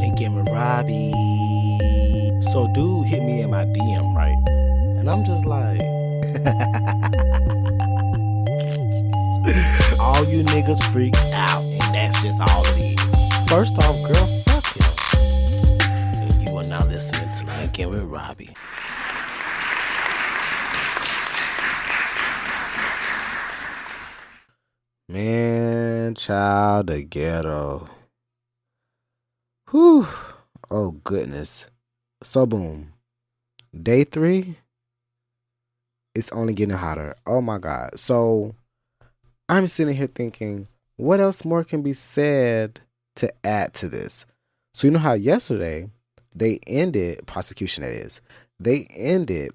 Linking with Robbie. So dude hit me in my DM, right? And I'm just like, all you niggas freak out, and that's just all it is. First off, girl, fuck him. And you are now listening to Linking with Robbie. Man, child, the ghetto. Whew. Oh, goodness. So, boom. Day 3, it's only getting hotter. Oh, my God. So, I'm sitting here thinking, what else more can be said to add to this? So, you know how yesterday they ended, prosecution that is, they ended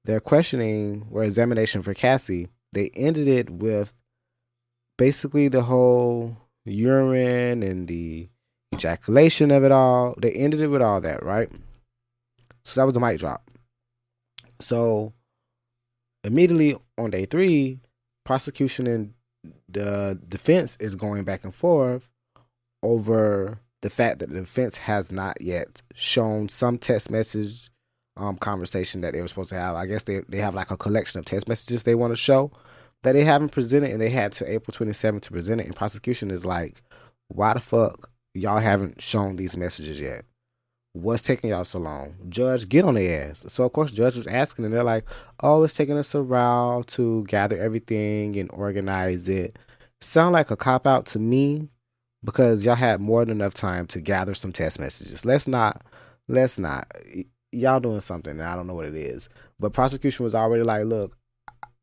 their questioning or examination for Cassie. They ended it with basically the whole urine and the ejaculation of it all. They ended it with all that, right? So that was a mic drop. So immediately on day 3, prosecution and the defense is going back and forth over the fact that the defense has not yet shown some text message conversation that they were supposed to have. I guess they have like a collection of text messages they want to show that they haven't presented, and they had to April 27th to present it. And prosecution is like, why the fuck y'all haven't shown these messages yet? What's taking y'all so long? Judge, get on their ass. So of course judge was asking, and they're like, oh, it's taking us a while to gather everything and organize it. Sound like a cop out to me, because y'all had more than enough time to gather some text messages. Let's not. Y'all doing something, and I don't know what it is. But prosecution was already like, look,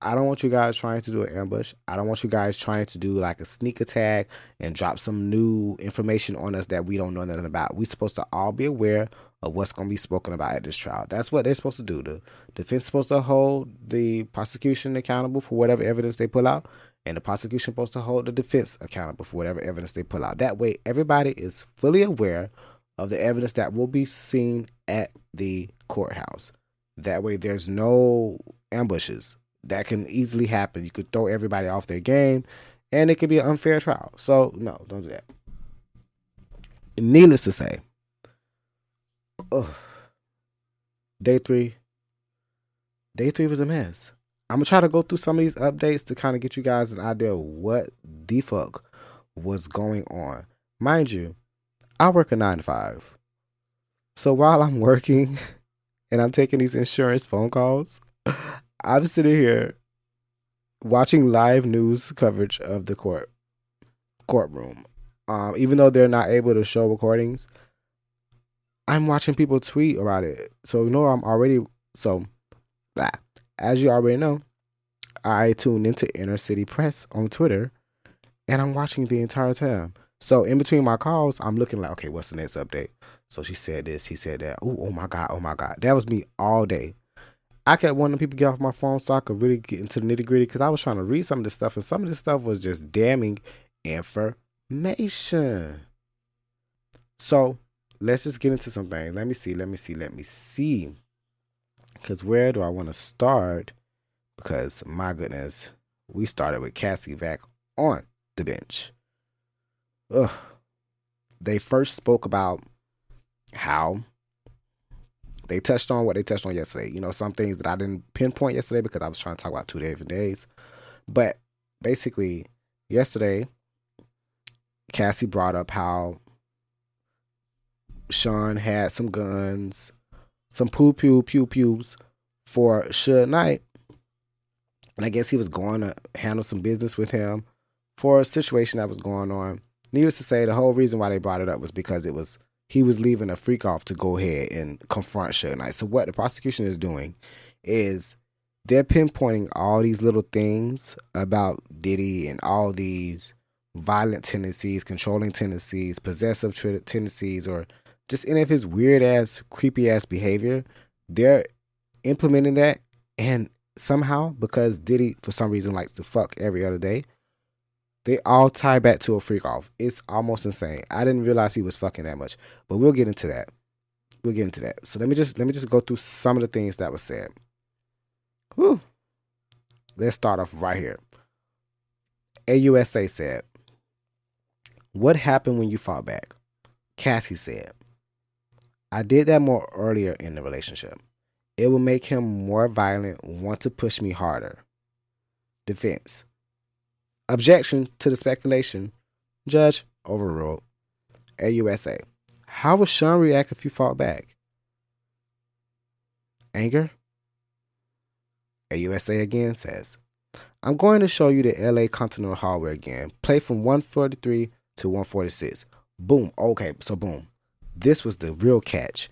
I don't want you guys trying to do an ambush. I don't want you guys trying to do like a sneak attack and drop some new information on us that we don't know nothing about. We're supposed to all be aware of what's going to be spoken about at this trial. That's what they're supposed to do. The defense is supposed to hold the prosecution accountable for whatever evidence they pull out, and the prosecution is supposed to hold the defense accountable for whatever evidence they pull out. That way, everybody is fully aware of the evidence that will be seen at the courthouse. That way, there's no ambushes that can easily happen. You could throw everybody off their game, and it could be an unfair trial. So, no, don't do that. Needless to say, day 3 was a mess. I'm going to try to go through some of these updates to kind of get you guys an idea of what the fuck was going on. Mind you, I work a 9 to 5. So while I'm working and I'm taking these insurance phone calls, I'm sitting here watching live news coverage of the courtroom. Even though they're not able to show recordings, I'm watching people tweet about it. So as you already know, I tuned into Inner City Press on Twitter, and I'm watching the entire time. So in between my calls, I'm looking like, okay, what's the next update? So she said this, he said that. Oh my God. That was me all day. I kept wanting people to get off my phone so I could really get into the nitty gritty, because I was trying to read some of this stuff, and some of this stuff was just damning information. So let's just get into some things. Let me see. Because where do I want to start? Because my goodness, we started with Cassie back on the bench. They first spoke about how they touched on what they touched on yesterday. You know, some things that I didn't pinpoint yesterday because I was trying to talk about 2 different days. But basically, yesterday, Cassie brought up how Sean had some guns, some pews for Suge Knight. And I guess he was going to handle some business with him for a situation that was going on. Needless to say, the whole reason why they brought it up was because he was leaving a freak off to go ahead and confront Suge Knight. So what the prosecution is doing is they're pinpointing all these little things about Diddy and all these violent tendencies, controlling tendencies, possessive tendencies, or just any of his weird ass, creepy ass behavior. They're implementing that, and somehow, because Diddy for some reason likes to fuck every other day, they all tie back to a freak off. It's almost insane. I didn't realize he was fucking that much, but we'll get into that. So let me just go through some of the things that was said. Whew. Let's start off right here. AUSA said, "What happened when you fought back? Cassie said, I did that more earlier in the relationship. It will make him more violent, want to push me harder. Defense. Objection to the speculation. Judge overruled. AUSA. How would Sean react if you fought back? Anger. AUSA again says, I'm going to show you the LA Continental Hallway again. Play from 143 to 146. Boom. Okay, so boom. This was the real catch.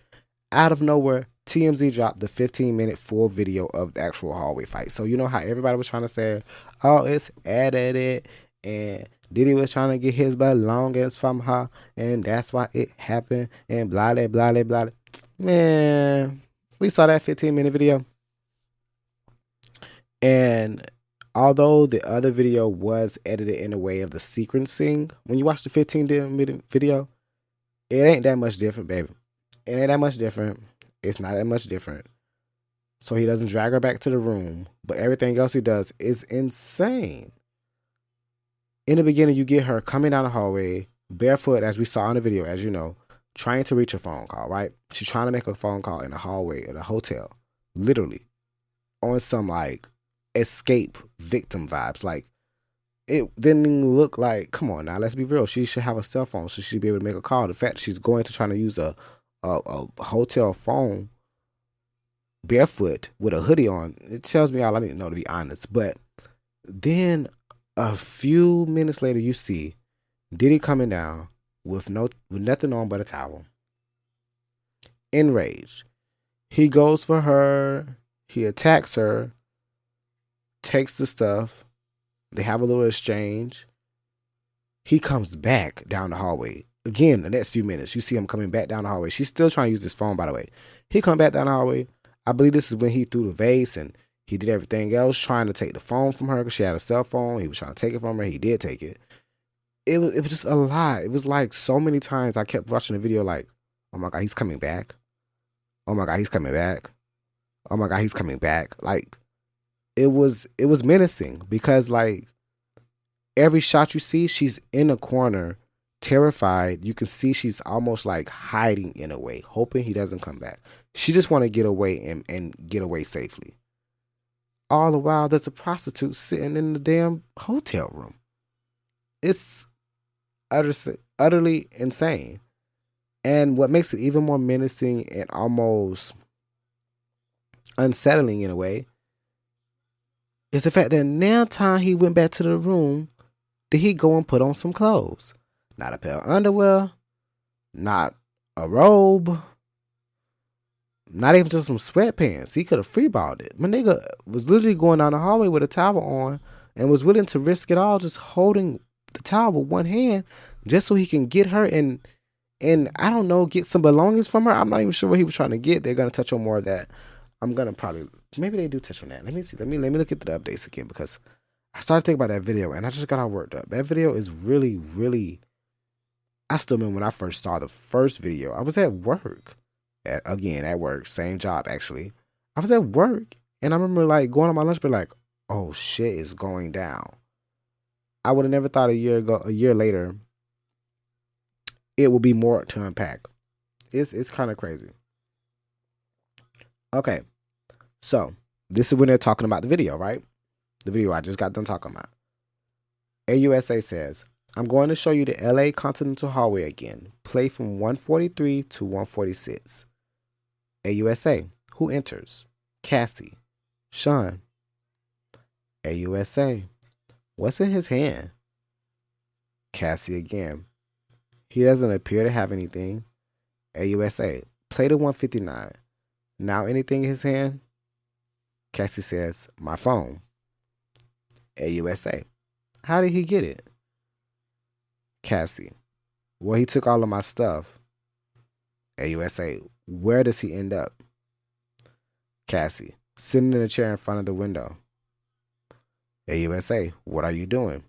Out of nowhere, TMZ dropped the 15-minute full video of the actual hallway fight. So you know how everybody was trying to say, oh, it's edited, and Diddy was trying to get his belongings from her, and that's why it happened, and blah, blah, blah, blah. Man, we saw that 15-minute video. And although the other video was edited in a way of the sequencing, when you watch the 15-minute video, it ain't that much different, baby. It ain't that much different. It's not that much different. So he doesn't drag her back to the room, but everything else he does is insane. In the beginning, you get her coming down the hallway, barefoot, as we saw in the video, as you know, trying to reach a phone call, right? She's trying to make a phone call in the hallway of the hotel, literally, on some, like, escape victim vibes. Like, it didn't even look like, come on now, let's be real. She should have a cell phone, so she'd be able to make a call. The fact she's going to try to use a hotel phone barefoot with a hoodie on, it tells me all I need to know, to be honest. But then a few minutes later, you see Diddy coming down with nothing on but a towel. Enraged. He goes for her. He attacks her. Takes the stuff. They have a little exchange. He comes back down the hallway. Again, the next few minutes, you see him coming back down the hallway. She's still trying to use his phone, by the way. He come back down the hallway. I believe this is when he threw the vase and he did everything else, trying to take the phone from her because she had a cell phone. He was trying to take it from her. He did take it. It was just a lot. It was like so many times I kept watching the video like, oh my God, he's coming back. Oh my God, he's coming back. Oh my God, he's coming back. Like, it was menacing because, like, every shot you see, she's in a corner, terrified. You can see she's almost like hiding in a way, hoping he doesn't come back. She just want to get away and get away safely. All the while, there's a prostitute sitting in the damn hotel room. It's utterly insane. And what makes it even more menacing and almost unsettling in a way is the fact that now time he went back to the room, did he go and put on some clothes? Not a pair of underwear, not a robe, not even just some sweatpants. He could have freeballed it. My nigga was literally going down the hallway with a towel on and was willing to risk it all just holding the towel with one hand just so he can get her and I don't know, get some belongings from her. I'm not even sure what he was trying to get. They're going to touch on more of that. I'm going to probably, maybe they do touch on that. Let me see. Let me look at the updates again because I started thinking about that video and I just got all worked up. That video is really, really, I still remember when I first saw the first video. I was at work. At work. Same job, actually. I was at work and I remember like going on my lunch break like, oh shit is going down. I would have never thought a year later, it will be more to unpack. It's kind of crazy. Okay. So this is when they're talking about the video, right? The video I just got done talking about. AUSA says, I'm going to show you the LA Continental Hallway again. Play from 143 to 146. AUSA, who enters? Cassie. Sean. AUSA, what's in his hand? Cassie again. He doesn't appear to have anything. AUSA, play to 159. Now anything in his hand? Cassie says, my phone. AUSA, how did he get it? Cassie, well, he took all of my stuff. AUSA, where does he end up? Cassie, sitting in a chair in front of the window. AUSA, what are you doing?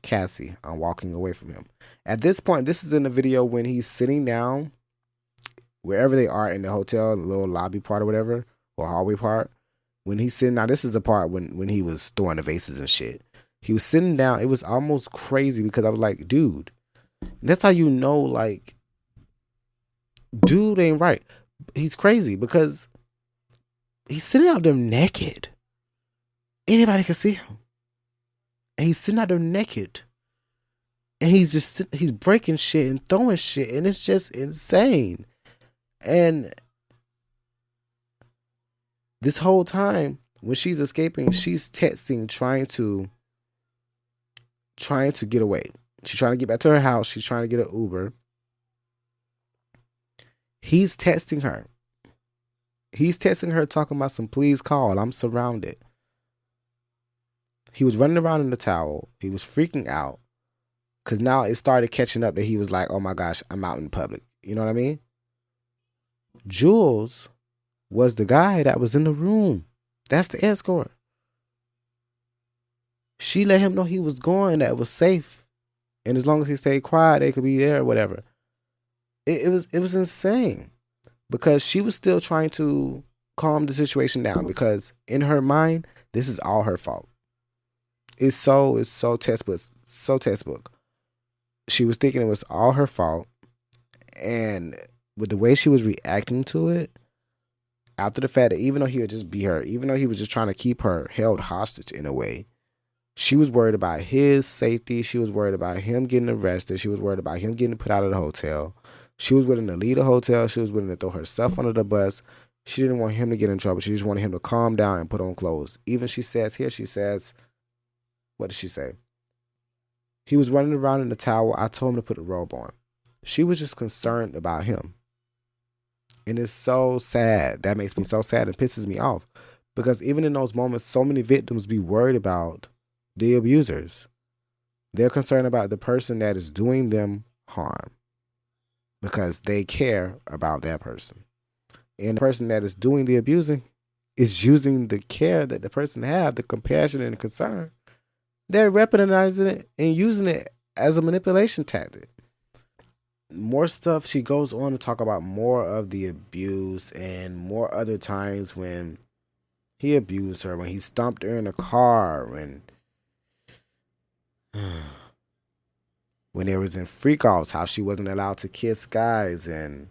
Cassie, I'm walking away from him. At this point, this is in the video when he's sitting down, wherever they are in the hotel, the little lobby part or whatever, or hallway part. When he's sitting down, this is the part when he was throwing the vases and shit. He was sitting down. It was almost crazy because I was like, dude, that's how you know, like, Dude ain't right. He's crazy because he's sitting out there naked. Anybody can see him. And he's sitting out there naked. And he's breaking shit and throwing shit. And it's just insane. And this whole time, when she's escaping, she's texting, trying to get away. She's trying to get back to her house. She's trying to get an Uber. He's texting her. He's texting her, talking about some please call. I'm surrounded. He was running around in the towel. He was freaking out. Because now it started catching up that he was like, oh my gosh, I'm out in public. You know what I mean? Jules was the guy that was in the room. That's the escort. She let him know he was going, that it was safe. And as long as he stayed quiet, they could be there or whatever. It was insane. Because she was still trying to calm the situation down. Because in her mind, this is all her fault. It's so textbook. So textbook. She was thinking it was all her fault. And with the way she was reacting to it, after the fact that even though he would just beat her, even though he was just trying to keep her held hostage in a way, she was worried about his safety. She was worried about him getting arrested. She was worried about him getting put out of the hotel. She was willing to leave the hotel. She was willing to throw herself under the bus. She didn't want him to get in trouble. She just wanted him to calm down and put on clothes. Even she says, what did she say? He was running around in the towel. I told him to put a robe on. She was just concerned about him. And it's so sad. That makes me so sad and pisses me off. Because even in those moments, so many victims be worried about the abusers. They're concerned about the person that is doing them harm. Because they care about that person. And the person that is doing the abusing is using the care that the person have, the compassion and the concern. They're weaponizing it and using it as a manipulation tactic. More stuff, she goes on to talk about more of the abuse and more other times when he abused her, when he stomped her in a car, when there was in freak-offs, how she wasn't allowed to kiss guys, and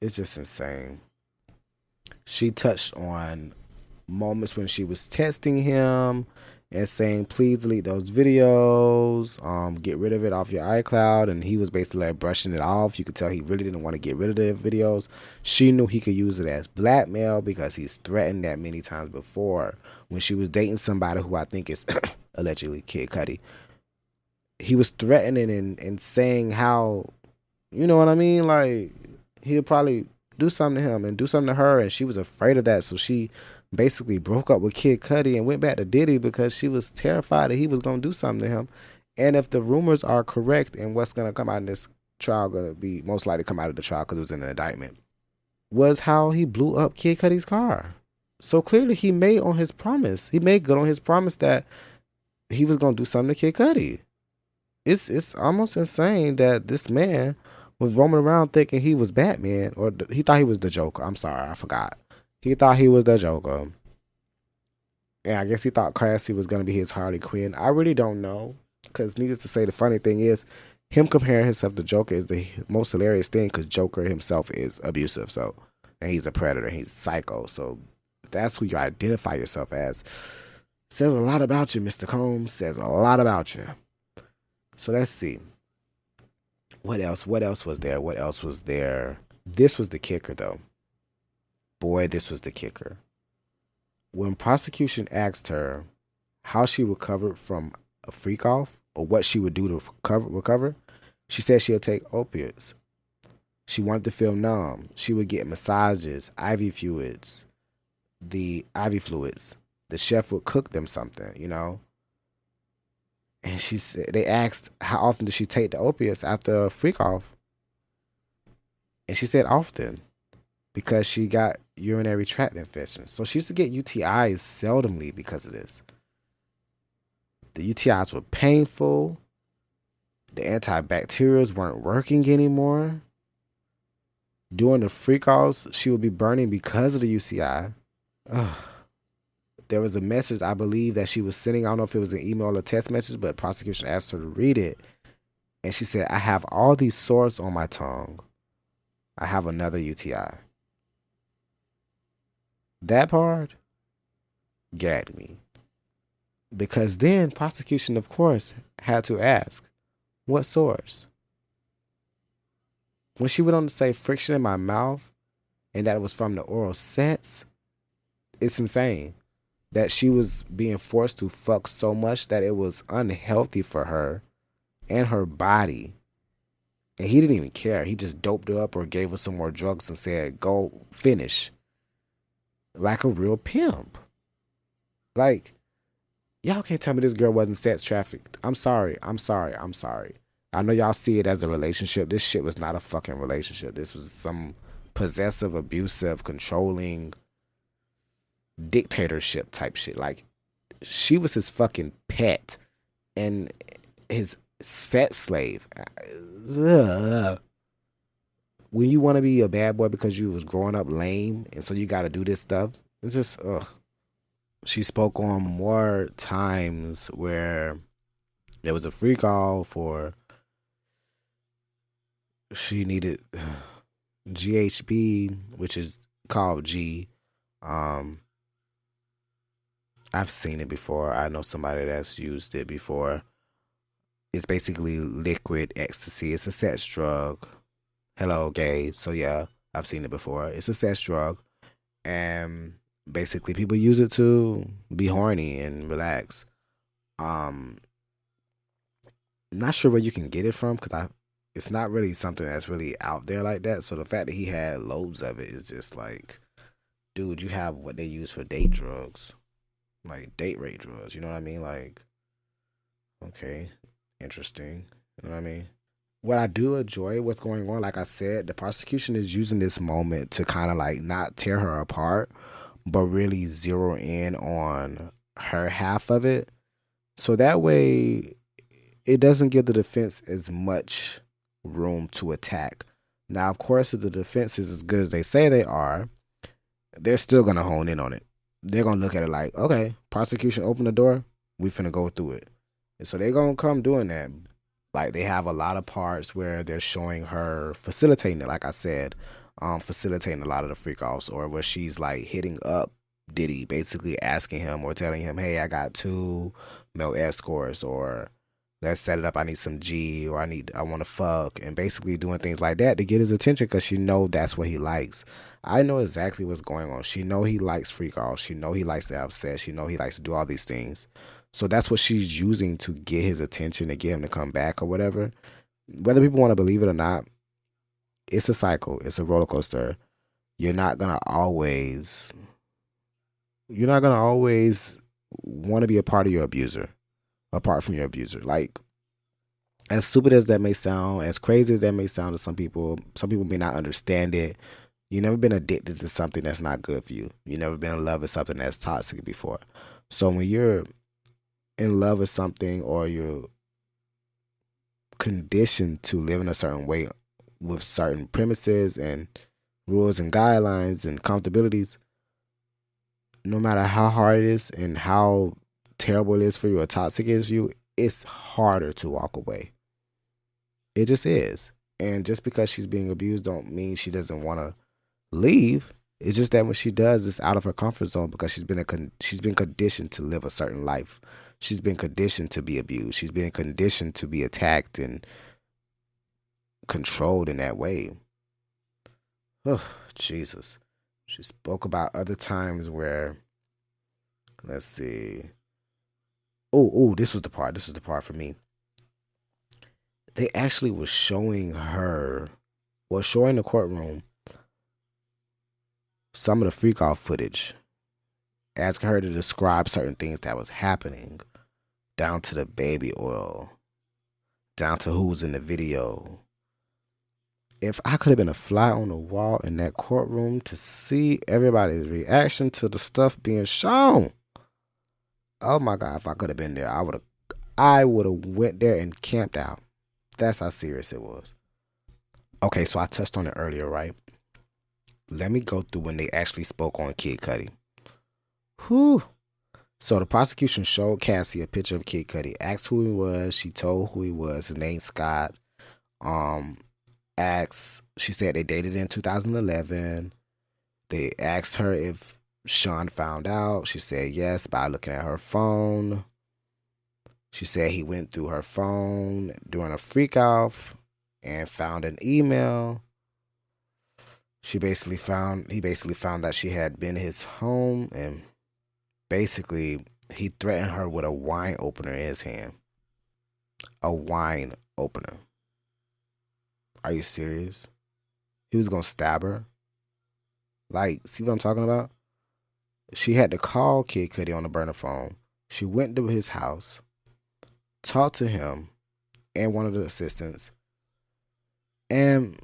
it's just insane. She touched on moments when she was testing him and saying, please delete those videos, get rid of it off your iCloud. And he was basically like brushing it off. You could tell he really didn't want to get rid of the videos. She knew he could use it as blackmail because he's threatened that many times before. When she was dating somebody who I think is allegedly Kid Cudi, he was threatening and saying how, you know what I mean? Like, he would probably do something to him and do something to her. And she was afraid of that. So she basically broke up with Kid Cudi and went back to Diddy because she was terrified that he was going to do something to him. And if the rumors are correct and what's going to come out in this trial, going to be most likely come out of the trial because it was in an indictment, was how he blew up Kid Cudi's car. So clearly he made on his promise. He made good on his promise that he was going to do something to Kid Cudi. It's almost insane that this man was roaming around thinking he was Batman, or he thought he was the Joker. I'm sorry, I forgot. He thought he was the Joker. And I guess he thought Cassie was going to be his Harley Quinn. I really don't know. Because needless to say, the funny thing is, him comparing himself to Joker is the most hilarious thing because Joker himself is abusive. So, and he's a predator. He's psycho. So if that's who you identify yourself as, says a lot about you, Mr. Combs. Says a lot about you. So let's see. What else? What else was there? What else was there? This was the kicker, though. Boy, this was the kicker. When prosecution asked her how she recovered from a freak off or what she would do to recover, she said she'll take opiates. She wanted to feel numb. She would get massages, IV fluids. The chef would cook them something, you know. And she said, they asked how often did she take the opiates after a freak off, and she said often. Because she got urinary tract infections. So she used to get UTIs seldomly because of this. The UTIs were painful. The antibacterials weren't working anymore. During the freak-offs, she would be burning because of the UCI. Ugh. There was a message, I believe, that she was sending. I don't know if it was an email or text message, but prosecution asked her to read it. And she said, I have all these sores on my tongue. I have another UTI. That part gagged me. Because then prosecution, of course, had to ask, what source? When she went on to say friction in my mouth and that it was from the oral sex, it's insane that she was being forced to fuck so much that it was unhealthy for her and her body. And he didn't even care. He just doped her up or gave her some more drugs and said, go finish. Like a real pimp. Like, y'all can't tell me this girl wasn't sex trafficked. I'm sorry. I know y'all see it as a relationship. This shit was not a fucking relationship. This was some possessive, abusive, controlling dictatorship type shit. Like, she was his fucking pet and his sex slave. Ugh. When you want to be a bad boy because you was growing up lame and so you got to do this stuff, it's just, ugh. She spoke on more times where there was a free call for she needed GHB, which is called G. I've seen it before. I know somebody that's used it before. It's basically liquid ecstasy. It's a sex drug. Hello, gay. So yeah, I've seen it before. It's a sex drug, and basically people use it to be horny and relax. Um, Not sure where you can get it from because it's not really something that's really out there like that. So the fact that he had loads of it is just like, dude, you have what they use for date drugs, like date rape drugs. You know what I mean? Like, okay, interesting. You know what I mean? What I do enjoy what's going on, like I said, the prosecution is using this moment to kind of like not tear her apart, but really zero in on her half of it. So that way it doesn't give the defense as much room to attack. Now, of course, if the defense is as good as they say they are, they're still going to hone in on it. They're going to look at it like, okay, prosecution open the door, we finna go through it. And so they're going to come doing that. Like, they have a lot of parts where they're showing her facilitating it, like I said, facilitating a lot of the freak offs, or where she's like hitting up Diddy, basically asking him or telling him, hey, I got 2 male escorts, or let's set it up. I need some G, or I want to fuck, and basically doing things like that to get his attention because she know that's what he likes. I know exactly what's going on. She know he likes freak offs. She know he likes to have sex. She know he likes to do all these things. So that's what she's using to get his attention, to get him to come back or whatever. Whether people want to believe it or not, it's a cycle. It's a roller coaster. You're not gonna always want to be a part of your abuser, apart from your abuser. Like, as stupid as that may sound, as crazy as that may sound to some people may not understand it. You never been addicted to something that's not good for you. You never been in love with something that's toxic before. So when you're in love with something, or you're conditioned to live in a certain way with certain premises and rules and guidelines and comfortabilities, no matter how hard it is and how terrible it is for you or toxic it is for you, it's harder to walk away. It just is. And just because she's being abused don't mean she doesn't want to leave. It's just that when she does, it's out of her comfort zone because she's been conditioned to live a certain life. She's been conditioned to be abused. She's been conditioned to be attacked and controlled in that way. Oh, Jesus. She spoke about other times where, let's see. Oh, this was the part. This was the part for me. They actually were showing the courtroom some of the freak off footage, asking her to describe certain things that was happening, down to the baby oil, down to who's in the video. If I could have been a fly on the wall in that courtroom to see everybody's reaction to the stuff being shown, oh my God, if I could have been there, I would have went there and camped out. That's how serious it was. Okay, so I touched on it earlier, right? Let me go through when they actually spoke on Kid Cudi. Whew. So the prosecution showed Cassie a picture of Kid Cudi, asked who he was. She told who he was. His name's Scott. she said they dated in 2011. They asked her if Sean found out. She said yes by looking at her phone. She said he went through her phone during a freak off and found an email. He basically found that she had been in his home, and basically he threatened her with a wine opener in his hand. A wine opener. Are you serious? He was gonna stab her. Like, see what I'm talking about? She had to call Kid Cudi on the burner phone. She went to his house, talked to him and one of the assistants, and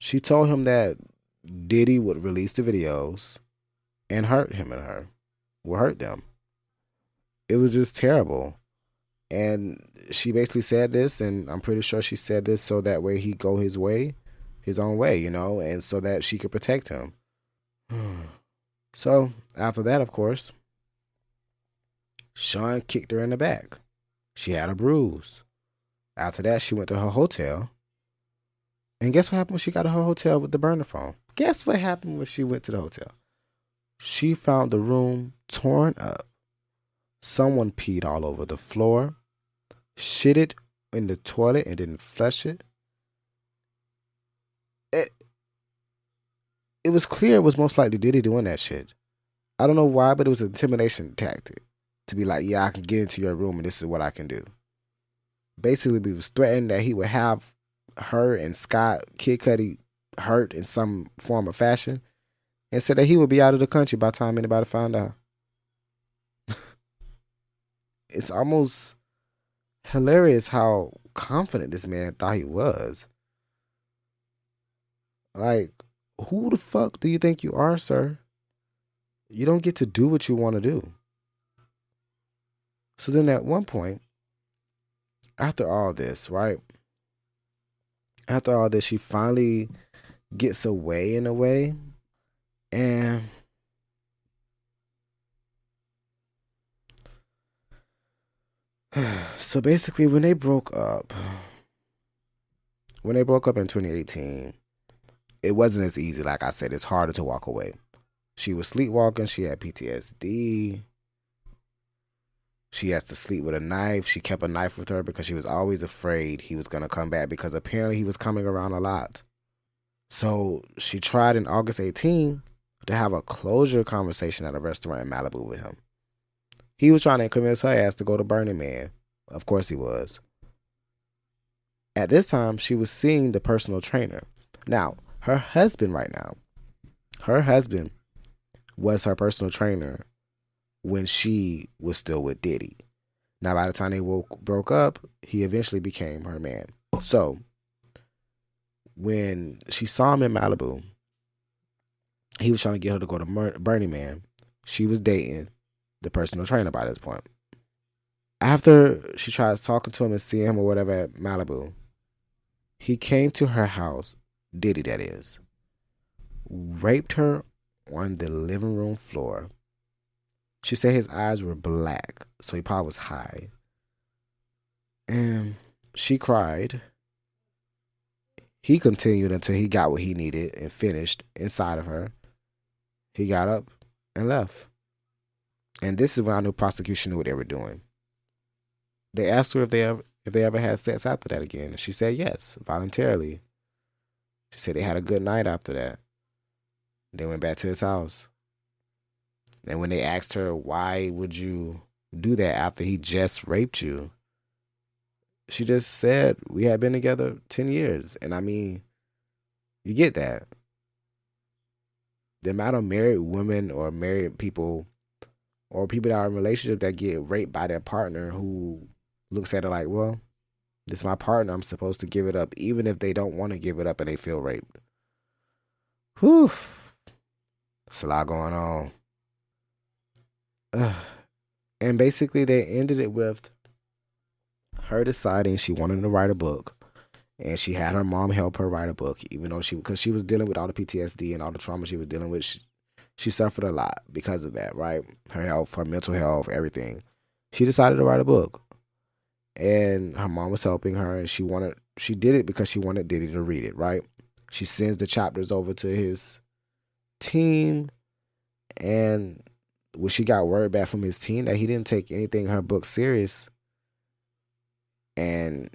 she told him that Diddy would release the videos and hurt him and her. Will hurt them. It was just terrible. And she basically said this, and I'm pretty sure she said this so that way he'd go his own way, and so that she could protect him. So, after that, of course, Sean kicked her in the back. She had a bruise. After that, she went to her hotel. And guess what happened when she got to her hotel with the burner phone? Guess what happened when she went to the hotel? She found the room torn up. Someone peed all over the floor, shit it in the toilet and didn't flush it. It was clear it was most likely Diddy doing that shit. I don't know why, but it was an intimidation tactic. To be like, yeah, I can get into your room and this is what I can do. Basically, he was threatening that he would have her and Kid Cudi, hurt in some form or fashion, and said that he would be out of the country by the time anybody found out. It's almost hilarious how confident this man thought he was. Like, who the fuck do you think you are, sir? You don't get to do what you want to do. So then at one point, after all this, right? After all this, she finally gets away in a way. And so basically when they broke up in 2018, it wasn't as easy. Like I said, it's harder to walk away. She was sleepwalking. She had PTSD. She has to sleep with a knife. She kept a knife with her because she was always afraid he was going to come back because apparently he was coming around a lot. So she tried in August 18 to have a closure conversation at a restaurant in Malibu with him. He was trying to convince her ass to go to Burning Man. Of course he was. At this time, she was seeing the personal trainer. Now, her husband was her personal trainer when she was still with Diddy. Now, by the time they broke up, he eventually became her man. So, when she saw him in Malibu, he was trying to get her to go to Burning Man. She was dating the personal trainer by this point. After she tries talking to him and seeing him or whatever at Malibu, he came to her house, Diddy that is, raped her on the living room floor. She said his eyes were black, so he probably was high. And she cried. He continued until he got what he needed and finished inside of her. He got up and left. And this is when I knew Prosecution knew what they were doing. They asked her if they ever had sex after that again. And she said yes, voluntarily. She said they had a good night after that. They went back to his house. And when they asked her, why would you do that after he just raped you? She just said, we had been together 10 years. And I mean, you get that. The amount of married women or married people or people that are in a relationship that get raped by their partner who looks at it like, well, this is my partner. I'm supposed to give it up, even if they don't want to give it up and they feel raped. Whew. There's a lot going on. And basically they ended it with her deciding she wanted to write a book, and she had her mom help her write a book, even though because she was dealing with all the PTSD and all the trauma she was dealing with. She suffered a lot because of that, right? Her health, her mental health, everything. She decided to write a book, and her mom was helping her, and she wanted She did it because she wanted Diddy to read it, right? She sends the chapters over to his team, and when she got word back from his team that he didn't take anything in her book serious, and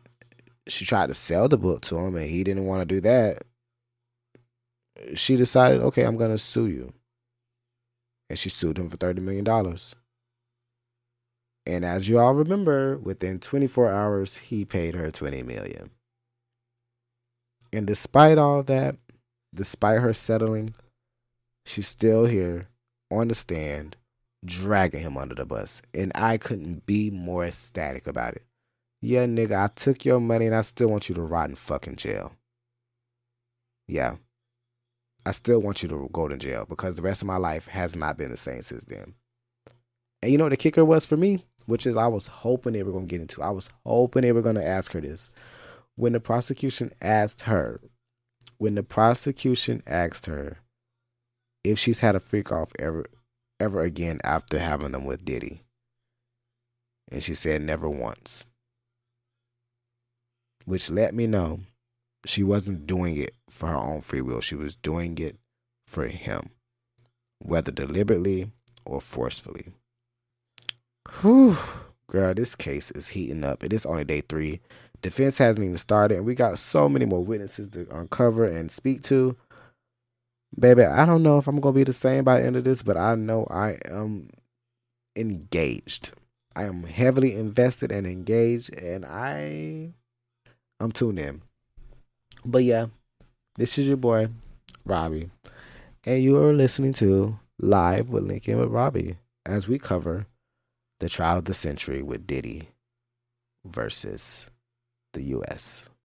she tried to sell the book to him and he didn't want to do that, she decided, okay, I'm going to sue you. And she sued him for $30 million. And as you all remember, within 24 hours, he paid her $20 million. And despite all that, despite her settling, she's still here on the stand, dragging him under the bus. And I couldn't be more ecstatic about it. Yeah, nigga, I took your money and I still want you to rot in fucking jail. Yeah. I still want you to go to jail because the rest of my life has not been the same since then. And you know what the kicker was for me? Which is I was hoping they were going to get into. I was hoping they were going to ask her this. When the prosecution asked her if she's had a freak off ever again after having them with Diddy. And she said never once. Which let me know she wasn't doing it for her own free will. She was doing it for him, whether deliberately or forcefully. Whew. Girl, this case is heating up. It is only day 3. Defense hasn't even started, and we got so many more witnesses to uncover and speak to. Baby, I don't know if I'm going to be the same by the end of this, but I know I am engaged. I am heavily invested and engaged, and I'm tuned in. But yeah, this is your boy, Robbie. And you are listening to Live with Linkin with Robbie as we cover the trial of the century with Diddy versus the U.S.